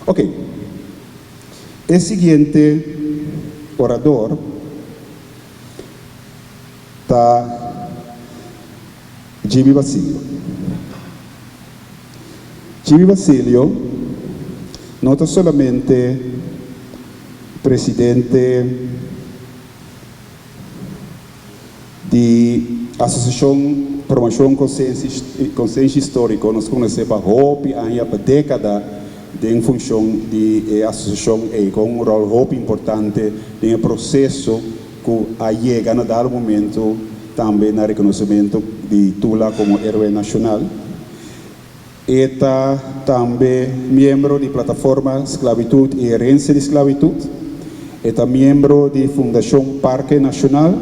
Ok, el siguiente orador está Gibi Basilio. Gibi Basilio no es solamente presidente de Associação Promoção Consciência Histórico, nós conhecemos há década em função de associação com um rol muito importante no processo que chega a dar momento também no reconhecimento de Tula como herói nacional. Está também membro da plataforma Esclavitud e Herência de Esclavitud. Está membro da Fundação Parque Nacional.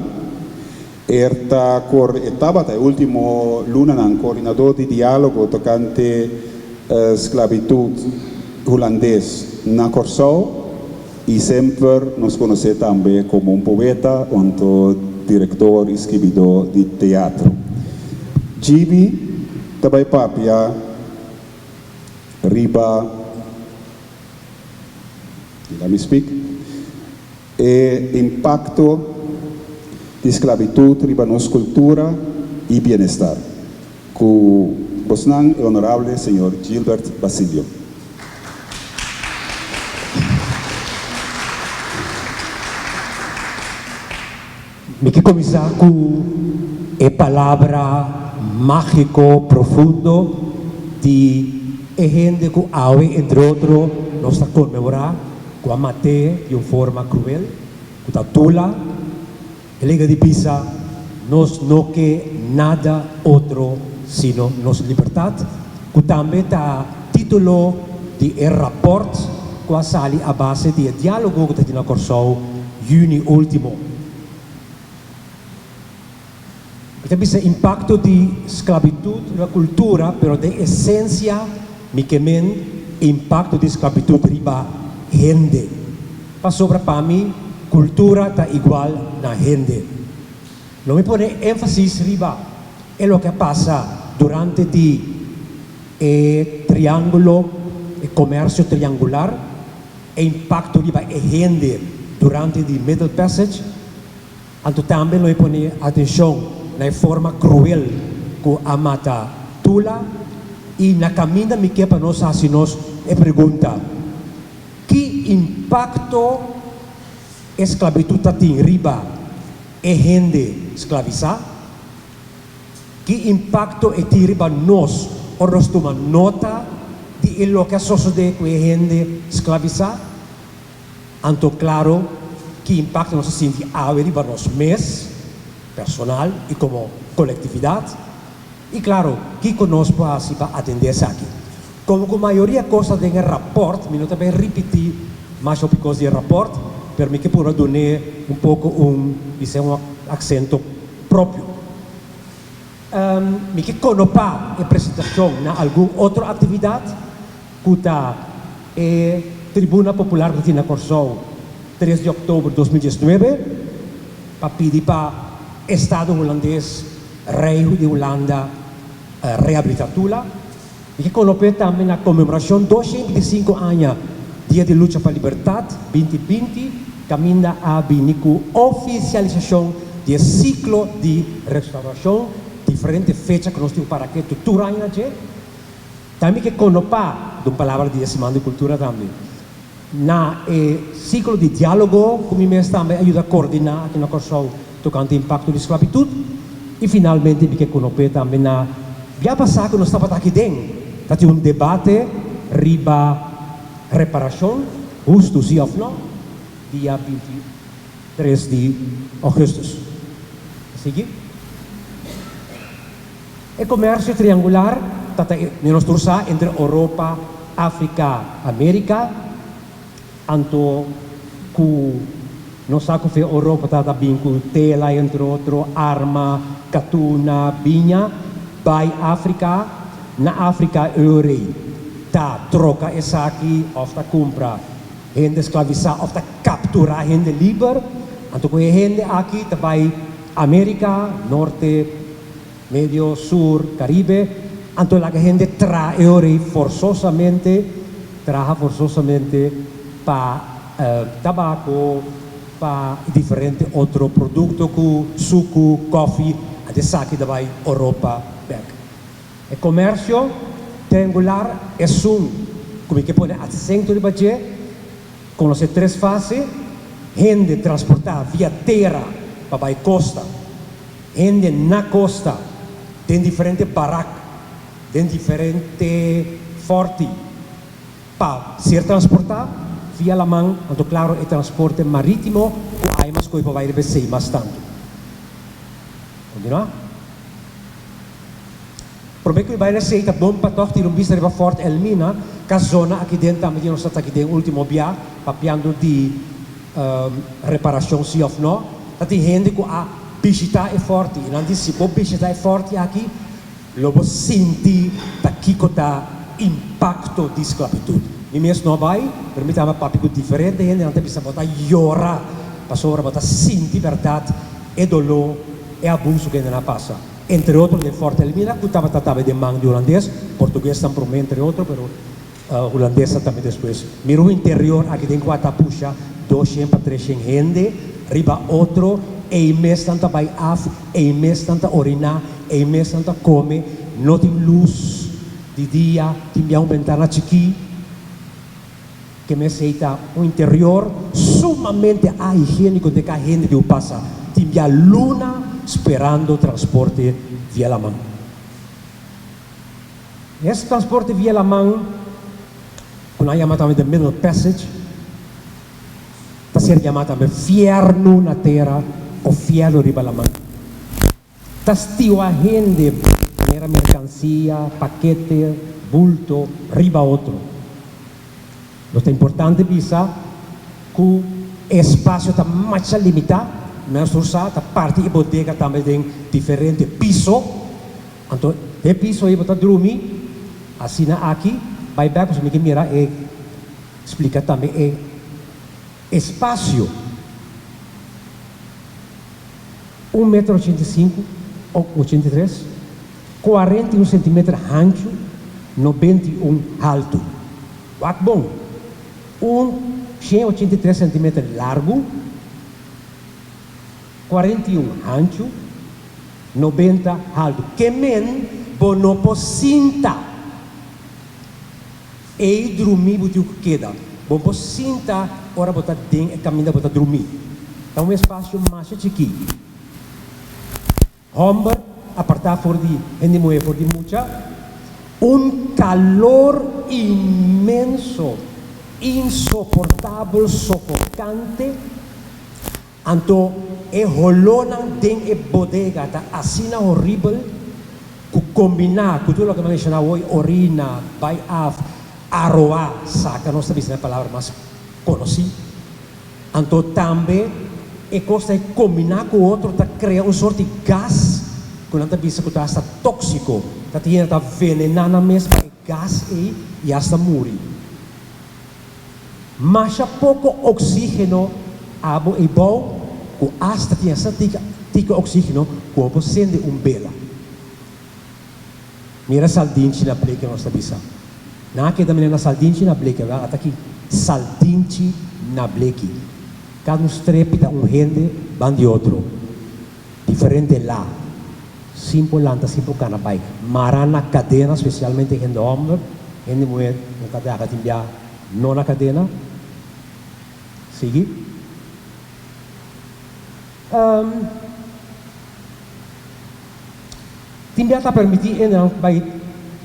Estava no último luna coordenador de diálogo tocante esclavitud holandês na Corsau e sempre nos conhece também como um poeta, diretor e escritor de teatro. Gibi também papia riba, let me speak, e impacto de esclavitud riba nos cultura e bem-estar. Com Bosnan e honorável senhor Gilbert Basilio. Me que começar com a palavra mágico profundo de gente que hoje, entre outros, nós está comemorar com a mate de uma forma cruel, com a tula, e liga de pisa, nós não quer nada outro sino nossa liberdade, que também está título de rapport que a sali a base de diálogo que está na Corsau, juni último. Também o impacto de esclavitud na cultura, pero de essência, me quemen impacto de esclavitud riba gente. Para mim, cultura está igual na gente. Não me pone ênfase riba é o que passa durante o triângulo, o comércio triangular, o impacto riba é gente durante o Middle Passage. Então também não me pone atenção na forma cruel que a mata Tula e na caminho me que para nós assim nós é pergunta que impacto a esclavitud tem riba é gente esclavizar que impacto é tem riba nós ou nós toma nota de lo que sucede com a gente esclavizar então claro que impacto nós sente a riba nós mesmos personal e como coletividade e claro que conosco assim para atender isso aqui como a maioria coisa do rapport me não também repetir mais o que do rapport para mim que por dar um pouco um acento próprio me que conopa a apresentação na alguma outra atividade que está Tribuna Popular de na Corsau 3 de outubro de 2019 para pedir para Estado holandês, Rei de Holanda, reabilitatula, e que colocou também na comemoração 225 anos, Dia de Luta para a Liberdade, 2020, caminha a binico oficialização do ciclo de restauração, diferentes fechas que nós temos para que tutura ainda também que conopa de uma palavra de Semana de Cultura também. Na ciclo de diálogo, como me também ajuda a coordenar aqui na Corsau, tocante impacto de esclavitud e finalmente me que conope também na já passar que nós estava aqui dentro tá um debate riba reparação justo sim ou não dia 23 de agosto seguir o comércio triangular tata nós tursa entre Europa África América anto ku nós sabemos que a Europa está bem com tela, entre outros, arma, catuna, vinha, vai África, na África, Eurei, tá troca essa aqui, ou está compra, gente escravizada, ou está capturar gente livre, então com a gente aqui, tá vai América, Norte, Médio, Sul, Caribe, então a gente traz Eurei forçosamente, trabaja forzosamente para tabaco, para diferentes otros productos, suco, coffee, de saque da vai Europa back. El comercio triangular es como que pone acento de budget, con las tres fases, gente transportada via terra para vai costa, gente na costa, tem diferentes barracas, tem diferentes forti, para ser transportado via la man, tanto claro, el transporte marítimo, o hay más coisa para vai receber mais tanto. Continuar? Probeer que vai receita bom para toch tirar vista de Fort Elmina, que a zona aqui dentro também nós estamos aqui dentro último dia, papiando de reparação se ou não, tá tem gente que a visitar é forte, e não diz se pode visitar é forte aqui, logo sentir daqui que tá impacto de esclavitud. E mesmo não vai, permita-me papico diferente, gente não tem que botar llorar, para sobre botar sentir verdade, e dolor, e abuso que ainda passa. Entre outros, de Fort Elmina, que estava tratando de mangue de holandês, português também, entre outros, mas holandesa também depois. Miro o interior, aqui tem 4 puxa, 200 para 300 gente, riba outro, e mês tanta vai af, e mês tanta orinar, e mês tanta come, não tem luz de dia, tem uma ventana chiqui, que me aceita um interior sumamente higiênico de que a gente que passa, tem a luna, esperando transporte via la mão. Esse transporte via la mão, quando a chamada também de Middle Passage, está sendo chamada também fierno na terra ou fierno riba la mão. Está estilo a gente, era mercancia, paquete, bulto, riba outro. Então é importante pensar que o espaço está mais limitado. Mas usar a parte da bodega também tem diferente piso. Então, o piso aí para dormir, assim aqui, vai ver como que mira e explica também o espaço. 1,85 m ou 83, 41 cm ancho, 91 alto. Quatro bom. 183 cm largo, 41 ancho, 90 alto. Que men bono po cinta. E dormir butiu que queda. Bom po cinta, ora botar dentro e caminha botar dormir. Então um espaço mais chiquinho. Hombre, apartar for de gente mulher for de mucha, calor imenso, insoportável, sofocante. Então, e rolona dentro da bodega, tá assim horrível, que combinar, que tudo o que nós chamamos hoje, orina, vai af, arroa, saca, não sabia se é a palavra mais conhecida. Então, também, e costa de combinar com o outro, tá criar sorte de gás, que não está vista que está tóxico, está venenando mesmo, gás aí, e hasta morrer. Mas há pouco oxígeno, abo e bom, o hasta tinha essa tica oxígeno, como sendo bela. Mira saldinci na pleca nossa bisa. Na que também na saldinci na pleca, vai até aqui saldinci na pleca. Cada estrepita gente van de outro, diferente lá. Simple lanta, simple canapai. Marana cadena, especialmente gente homem, gente mulher, no cadena que timbia não na cadena. Sigue. Timbia está permitido entrar by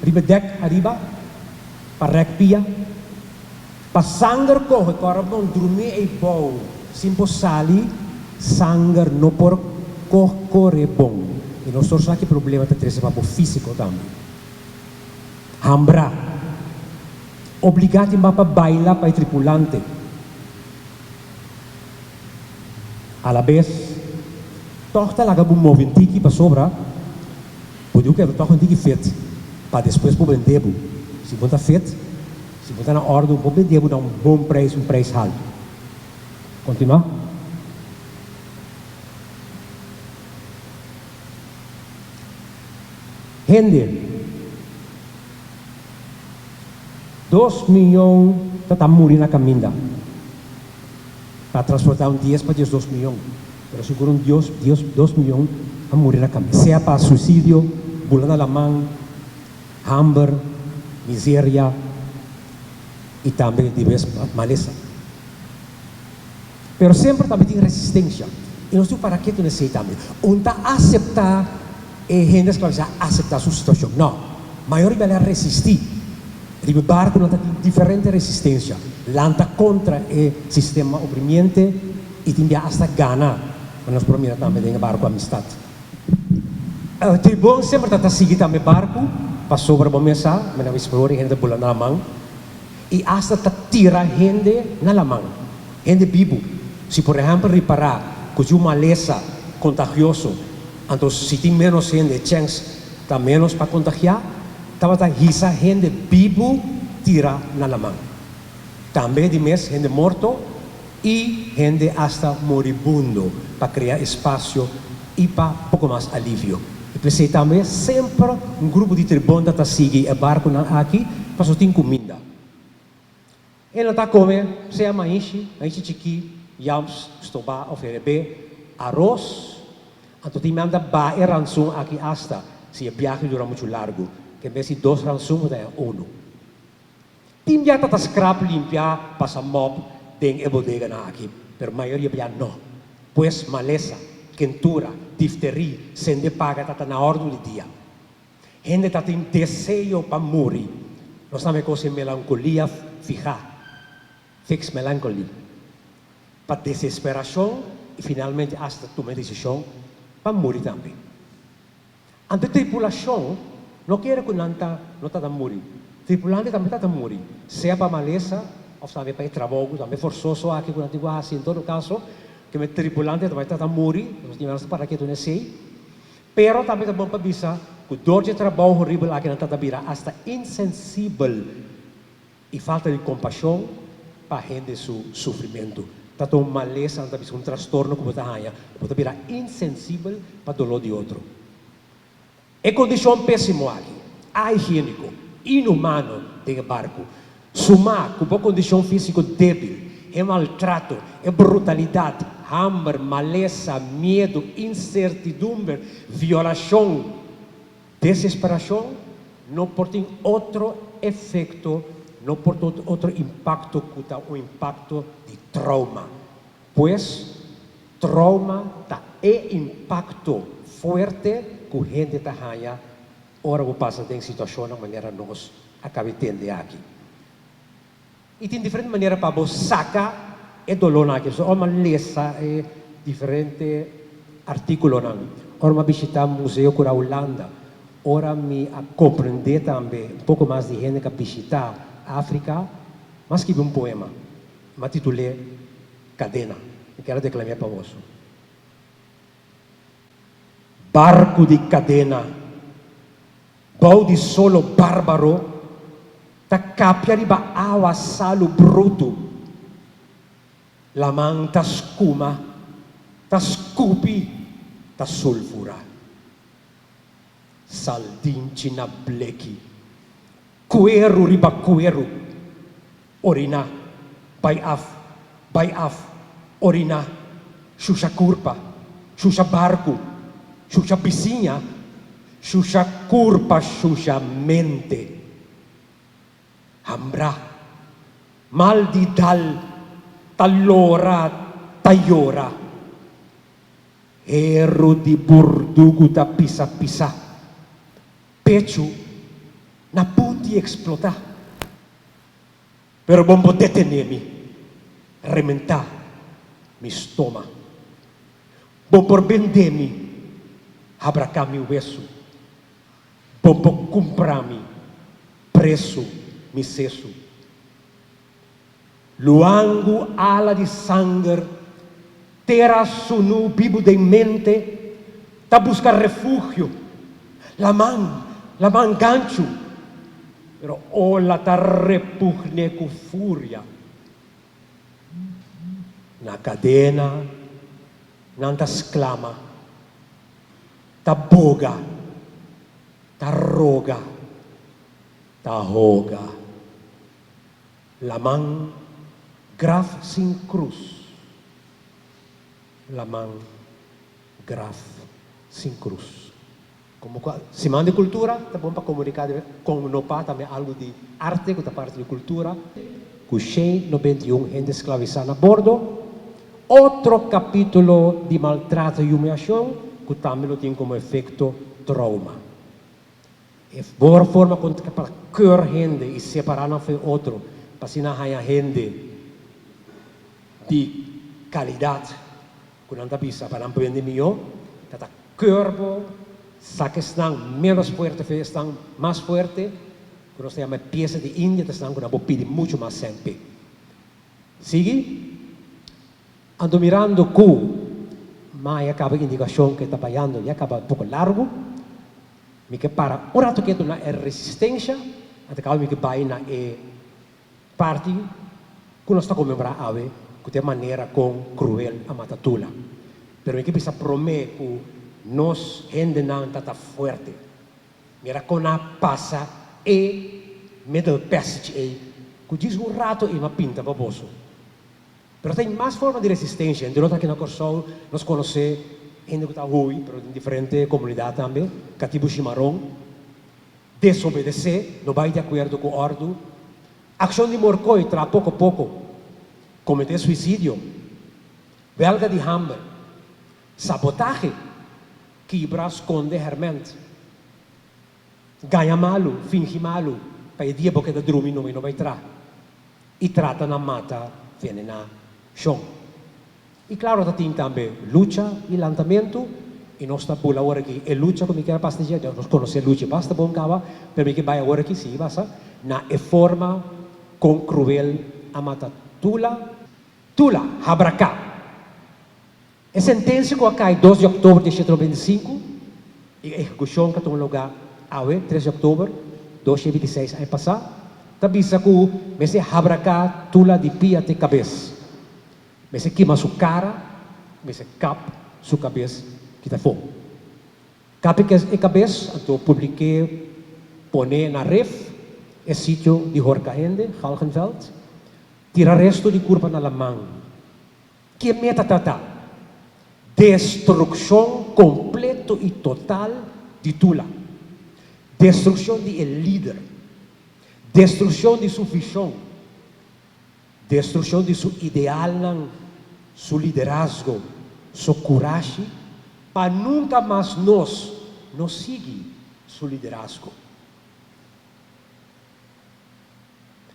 riba deck arriba, para rekpia, para sangue corre, para bom dormir e bom, simple sali, sangue não por corre bom. E nós temos aqui problema de trazer para o físico também. Hambra, obrigado para bailar para o tripulante. A la vez, toca lá um movimento para sobra, pode que toca um tique feito, para depois para vender. Se você está feito, se você está na ordem, para vender, dá um bom preço, um preço alto. Continuar? Gente, 2 milhões tá morrer na caminha. Para transportar 10 para 2 milhões. Pero seguro 2 milhões a morrer na caminha. Seja para suicídio, bulana alemã, hambre, miséria e também diversas maleza. Pero sempre também tem resistência. E nós temos para que tu não sei também. Unta aceitar gente escravizada, aceitar a sua situação. Não. A maioria vai resistir. E o barco não tem diferente resistência. Lanta contra o sistema oprimiente e tem hasta gana. Mas nós prometemos também tem barco amistad. O tribunal sempre está seguindo também barco para sobre a mesa, mas não explora gente bola na mão. E hasta está tira gente na mão. Gente vivo. Se por exemplo reparar que uma maleza contagioso, então se tem menos gente, chance está menos para contagiar, estava a risa gente vivo tira na mão. Também de mês gente morto e gente hasta moribundo para criar espaço e para pouco mais alívio. E pensei também sempre grupo de tribuna está seguindo o barco aqui para só ter comida. Ele está comendo, se é mais chiqui, yams, estoba, oferecer arroz. Então tem manda ba e ransom aqui hasta se a viagem dura muito largo, que vez 2 ransom é 1. Tem já tá scrap limpar, passa mop, tem e bodega na aqui, pero maioria já não. Pois maleza, quentura, difteria, sende paga tá na ordem do dia. Gente tá tem desejo para morrer. Nós também com melancolia fija, fix melancolia. Para desesperação e finalmente hasta tomar decisão para morrer também. A tripulação não quer que não está morrer. Tripulante também está morrer. Seja para maleza, ou também para trabalho, também forçoso aqui com a antiga assim, em todo caso, que o tripulante também está morrer, nós temos para que tu não sei. Pero também é bom para avisar que dor de trabalho horrível aqui não está vira hasta insensível e falta de compaixão para gente seu sofrimento. Está uma maleza, um transtorno que você tem, você virar insensível para o dolor de outro. É condição péssima aqui, higiênico, inumano de barco. Sumar com boa condição física débil, é maltrato, é brutalidade, hambre, maleza, medo, incertidumbre, violação, desesperação, não pode ter outro efeito, não pode ter outro impacto que o impacto de trauma. Pois, trauma é impacto forte que a gente está ganhando. Ora, vou passar em situação de maneira nós acabamos tendo aqui. E tem diferente maneira para você sacar o dolor aqui. Ou uma lesa, diferente artículo. Ora, uma visitar o museu da Holanda. Ora, me compreender também um pouco mais de gente que visitar a África. Mas que um poema. Me titulei Cadena. Eu quero declamar para você. Barco de cadena, bau de solo bárbaro, ta capia riba awa salo bruto, lamang ta scuma, ta scupi, ta sulfura, saldinci na bleki, cuero riba cuero, orina, by af, orina, shusha curpa, shusha barco, shusha vizinha, shusha curpa, shusha mente. Hambra, mal di dal, talora, tayora. Ero di burdugo da pisa-pisa. Pecho, na punti explota. Pero bombo detenemi, rementar mi stoma. Bombo vendemi, abracami o verso, pompo comprami, preço, mi cesso. Luango ala de sangue, terra sunu bibo de mente, ta buscar refúgio, la man gancho, pero ola ta repugne com fúria. Na cadena, nanta exclama, ta boga, ta roga, ta roga, lamang graf sin cruz. Lamang graf sin cruz. Como Semana de Cultura, tá bom para comunicar com o NOPA também algo de arte, que parte de cultura. Com 91 gente escravizada a bordo. Outro capítulo de maltrato e humilhação, que também tem como efeito trauma. É boa forma para cur gente e separar um do outro, para se não há gente de qualidade, que não está bisa para não aprender melhor, que corpo, saque estão menos forte, estão mais forte, que nós temos peça de Índia, estão com uma pide muito mais sempre. Sigue? Ando mirando mas acaba a indicação que está trabalhando e acaba um pouco largo, me que para o rato que tu na resistência, até que me que vai na parte que nós está comemorando ave, que tem maneira com cruel a matatula. Pero me que precisa prometer que nós gente não está forte. Mira com a passa middle passage que diz um rato e uma pinta baboso. Pero tem mais forma de resistência. Então, aqui na Corsol, nós conhecemos gente que está ruim, mas em diferentes comunidades também, cativo chimarrão, desobedecer, não vai de acordo com a ordem, ação de morcoi, pouco a pouco, cometer suicídio, belga de hambre, sabotagem, quebrar, esconder, hermente, ganha malo, finge malo, para o dia porque da dormir não vai entrar, e trata na mata, vem na chão. E claro, tem também luta e lançamento, e nós estamos por agora aqui, e luta como que é basta dia, nós conhecemos luta, basta bom cava, para que vai agora aqui, sim, basta, na forma com cruel a mata tula, habracá. A sentença que cai 2 de outubro de 1925, e a execução que tem lugar, 3 de outubro de 2026, aí passar, tabisa ko mese habraka tula di pia te cabeça. Mese queima sua cara, mese cap sua cabeça kita fo. Cap e cabeça, então publiquei pone na ref é sítio de Horcaende, Galgenveld, tira resto de curva na lamang. Que meta tata? Destruição completo e total de tula. Destruição de líder. Destruição de sua visão, destruição de seu ideal, seu liderazgo, sua coragem, para nunca mais nós não seguir seu liderazgo.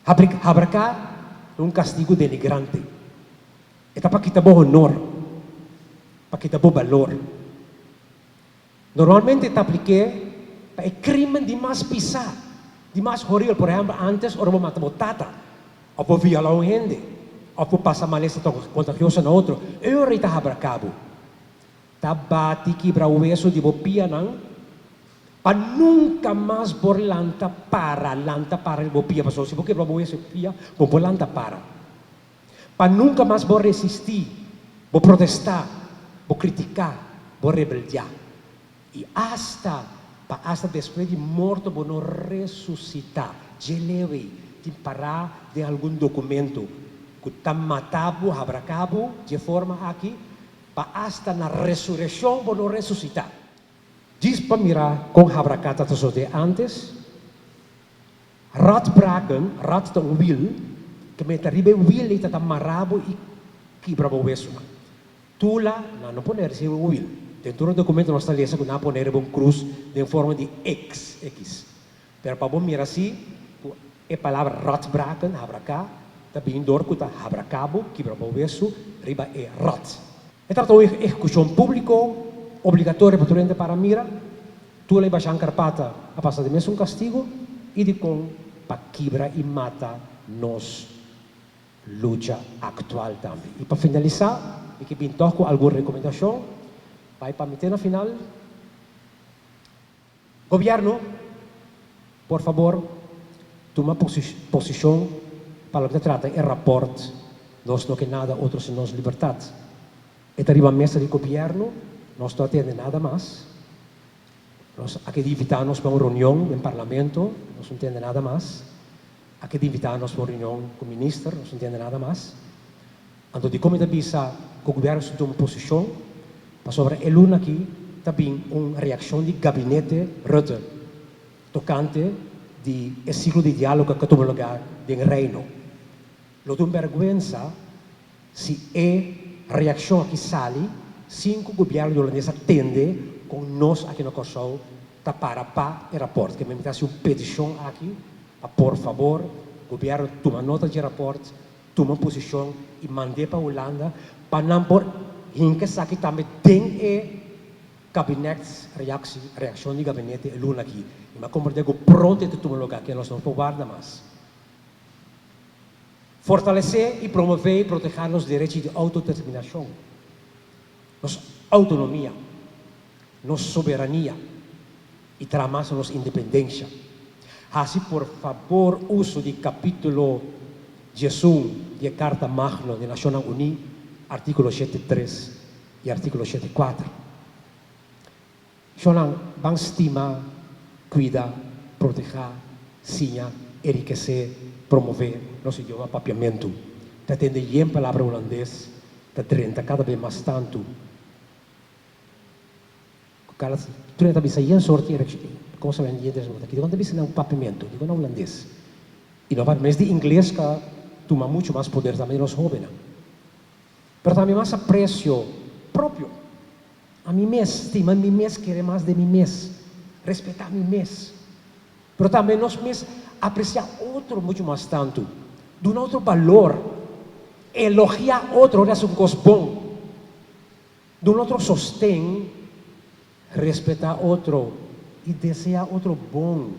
Habracar é um castigo denigrante. É para que bom honor, para que bom valor. Normalmente está apliqué para crime de mais pisar. De mais horrível, por exemplo, antes, ou mata botata, ou violar gente, ou passar maleza contagiosa na outro. Eu rita habracabo. Tabati quebra o osso de bopia, não? Para nunca mais por lanta para o bopia. Mas se você quebra o osso, por lanta para. Para nunca mais por resistir, por protestar, por criticar, por rebeldear. E hasta depois de morto, vou não ressuscitar. Geleve, de parar de algum documento que está matado, habracabo, de forma aqui, para hasta na ressurreição, vou não ressuscitar. Diz para mirar com habracata de antes, ratbraken, rat tão wil, que me terrible wil e está marabo e quebra o osso. Tula, não pode ser o wil. Dentro do documento nós está lendo que não poner uma cruz de forma de X. Pero para bom mirar assim, a palavra ratbraken, habracá, está bem dor que está habracabo, quebra o osso, riba é rat. E trata de execução público, obrigatória para mira, tu lhe baixar carpata a passar de mês um castigo, e de com para quebra e mata nos luta atual também. E para finalizar, e que pintou com alguma recomendação, vai para meter na final. Governo, por favor, toma posição para o que trata é rapport, nós não queremos nada outro senão liberdade. E arriba a mesa de governo, nós não atendemos nada mais. Nós aqui invitar-nos para uma reunião no parlamento, nós não entendemos nada mais. aqui de invitar-nos para uma reunião com o ministro, não se entende nada mais. Então, de como avisa que o governo se toma posição, mas sobre a luna aqui, também uma reação de gabinete Rutte, tocante de ciclo de diálogo que toma lugar no reino. Lo de vergonha se a reação que sai, sem que o governo holandês atende com nós aqui no Kosovo, para o rapporto, que me invitasse uma petição aqui, por favor, o governo toma nota de rapporto, toma posição e mande para a Holanda, para não por que aqui também tem gabinete, reação de gabinete, é luna aqui. Mas como eu digo, pronto de tomar lugar, que nós não podemos guardar mais. Fortalecer e promover e proteger os direitos de autodeterminação, nossa autonomia, nossa soberania e tramar nossa independência. Assim, por favor, uso do capítulo 11 da Carta Magna das Nações Unidas, artículo 7.3 e artículo 7.4. Sono van estimar, cuidar, proteger, signar, enriquecer, promover nosso idioma papiamento. Está tendo em palavra holandês, está 30 cada vez mais tanto. Tu não bisa uma sorte de como se vende aqui, quando bisa um papiamento, digo no holandês. E não vai mais de inglês que toma muito mais poder também nos jovens. Mas também mais aprecio próprio. A mim mesmo, estima a mim mesmo, querer mais de mim mesmo, respeitar a mim mesmo. Mas também nós mesmos apreciar outro muito mais tanto, dar outro valor, elogiar outro, olha um coisa bom, dar outro sostém, respeitar outro e desejar outro bom,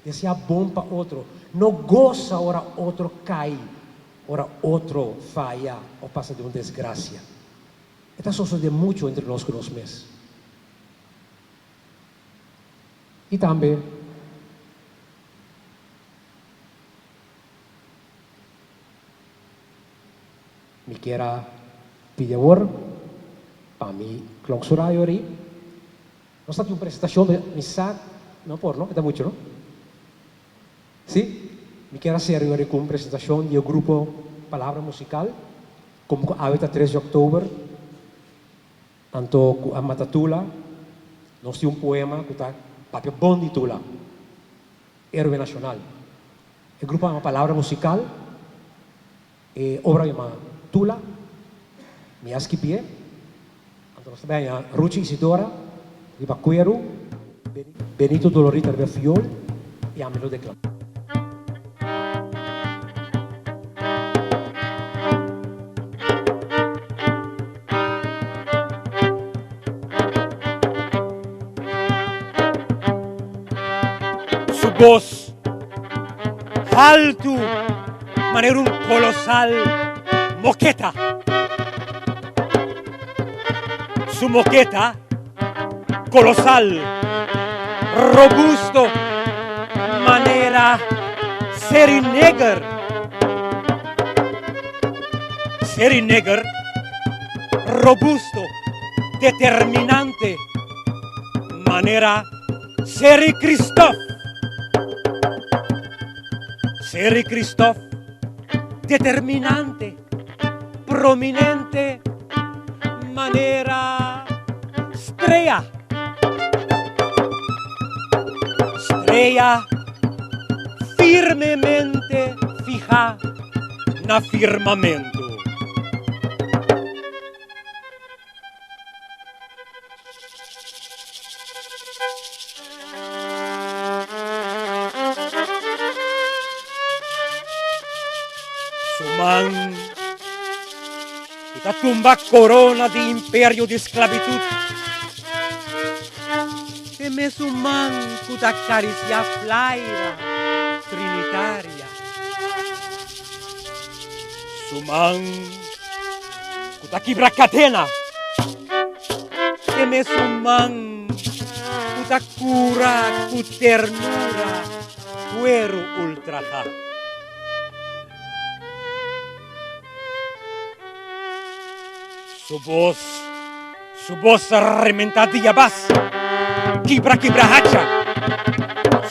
desejar bom para outro. Não goza ora outro cai, ora outro falha ou passa de uma desgraça. Está sucedendo muito entre nós mesmos. E também, me quero pedir para me clausurar aí. Nós temos uma apresentação de missa, não por, não? Está muito, não? Sim? Me quero fazer agora com uma apresentação do grupo Palavra Musical, como a 3 de outubro. Anto a Matatula, nós temos um poema que está papel bom de Tula, Héroe Nacional. O grupo é uma palavra musical, obra chama Tula, Miaski Pie, então nós também a Ruchi Isidora, Ribacuero, Benito Dolorita Fiol e a Melo de Clam. Voz alto, manera un colosal moqueta. Su moqueta colosal, robusto, manera Serinegger. Serinegger, robusto, determinante, manera Seri Christoph. Seri Christoph, determinante, prominente, manera Strella. Strella, firmemente fija na firmamento. Suman, ita tumba corona de imperio de esclavitud. E me suman kuta caricia flaira trinitaria. Suman kuta quibra catena. E me suman kuta cura cu ternura cuero ultraja. Su voz rementadilla vas, quibra hacha,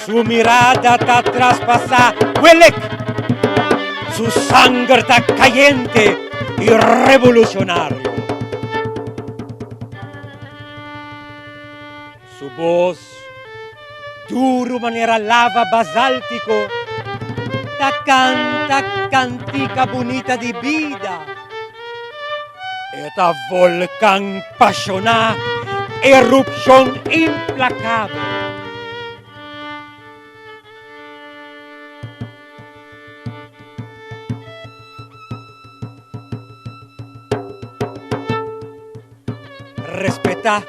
su mirada ta traspasa, huelec, su sangre está caliente y revolucionario. Su voz, duro manera lava basaltico, ta canta cantica bonita di vida. Eta volcán pasional, erupción implacable. Respeta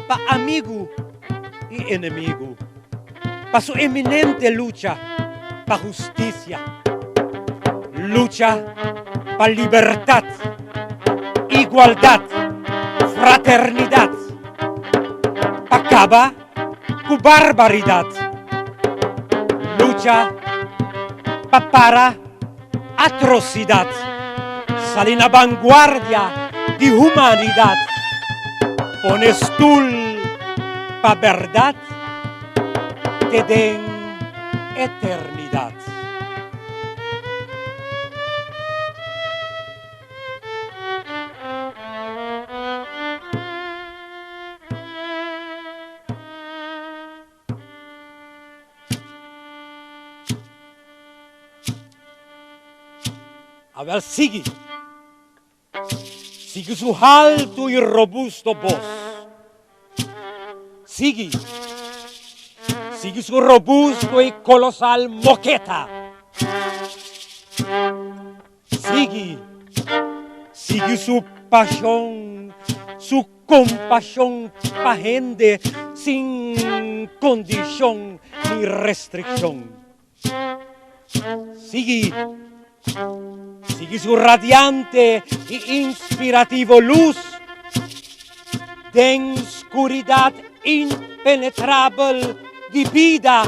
pa amigo y enemigo, pa su eminente lucha pa justicia, lucha pa libertad, igualdad, fraternidad, pa acaba con barbaridad, lucha pa para atrocidad, sale na vanguardia di humanidad. Pones tú pa verdad, te den eternidad. A ver, sigue su alto y robusto voz. Sigue su robusto y colosal moqueta. Sigue su pasión, su compasión pa' gente sin condición ni restricción. Sigue su radiante y inspirativo luz de oscuridad impenetrable de vida,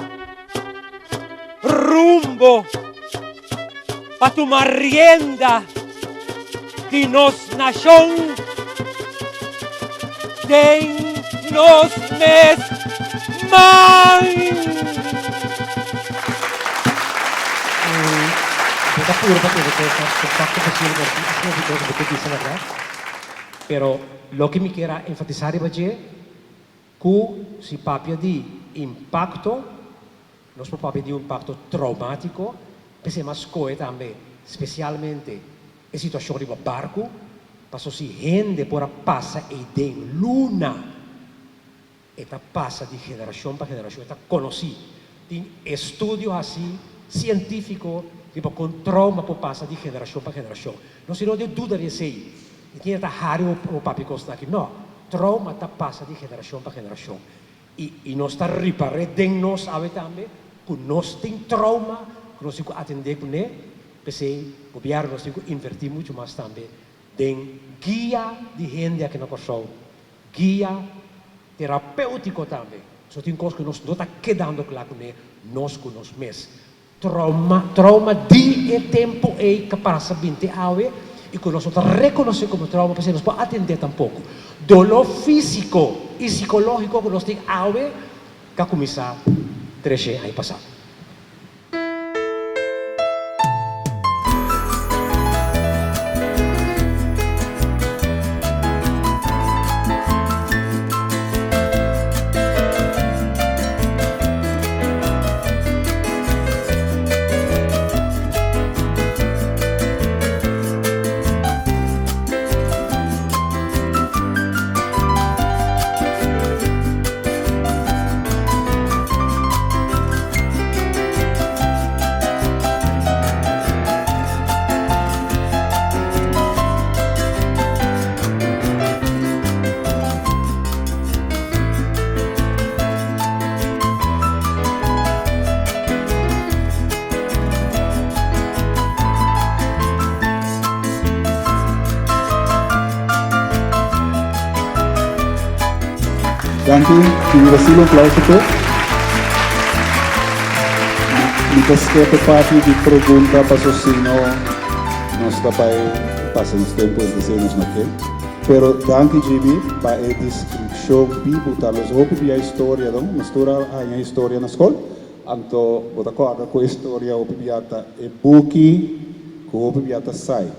rumbo pa' tomar rienda de nos nación, de nos mes Está puro porque dice la verdad. Pero lo que me quiera enfatizar es que si papia di impacto, nos papia di impacto traumático, pese más coe también, especialmente en situación de barco, paso si gente por pasa e den luna, eta pasa de generación para generación, eta conocí, de estudio así científico, tipo con trauma por passa de geração para geração. Não se não de dúvida de sei. E tinha tá raro o papi costa aqui. Não, trauma tá passa de geração para geração. E nós está reparando de nós ave também, que nós tem trauma, que nós temos que atender com né, pensei, o governo nós temos que invertir muito mais também, de guia de gente aqui na Corsol, guia terapêutico também. Só tem coisas que nós não está quedando claro com né, nós com nós mesmos. Trauma di e tempo e que passa 20 anos e que nós reconhecemos como trauma, porque nós podemos atender tampouco. Dolor físico e psicológico que nós temos anos que começar a crescer aí passar. Danke, die Vasil und Klausuke. Questa parte di pregunta passo sino non sta passando os tempos de sermos naquele. Pero danke GB para a descrição bíblica, los hopi a história, não mistura a história na escola. anto bota corda com a história o pibiata e buki com o pibiata sai.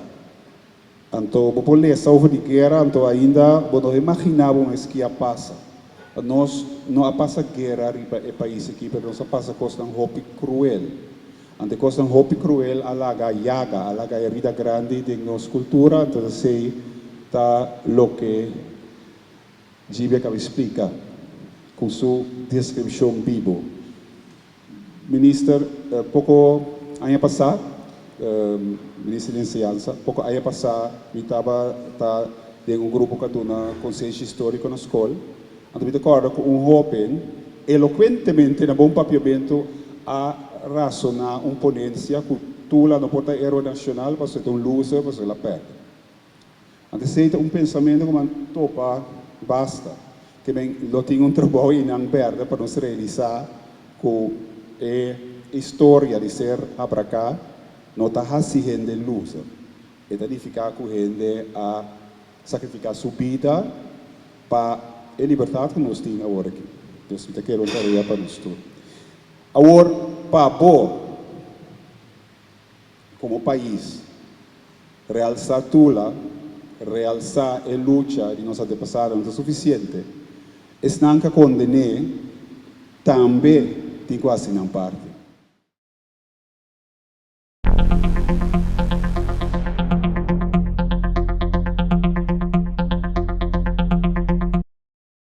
Anto bo ler salvo de guerra, anto ainda bodo imaginávamos que ia passa. Nós não a passa guerra riba e país aqui, porque nós a passa coisa um hopi cruel. Ante coisa um hopi cruel alaga yaga, alaga herida grande de nossa cultura, então sei tá lo que Gibia que explica com sua descrição vivo. Ministro, pouco ano passado, ministro de Ciência, pouco ano passado, eu estava em um grupo que na consciência histórica na escola. Então, me recordo que jovem, eloquentemente, na bom papiamento, a razonar uma ponência que tu lá no porta héroe nacional, para ser um loser, para ser la perde. Então, seita pensamento como topa, basta. Que bem, eu tinha trabalho e não perde para nos realizar que a história de ser abracá não está assim gente loser. E está com gente a sacrificar sua vida para a liberdade que nós temos agora aqui. Deus me quer tarefa para nós tudo. Agora, para bom, como país, realçar Tula, realçar a luta de nossa antepassada não é suficiente. Esse não condenar também tem quase não parte.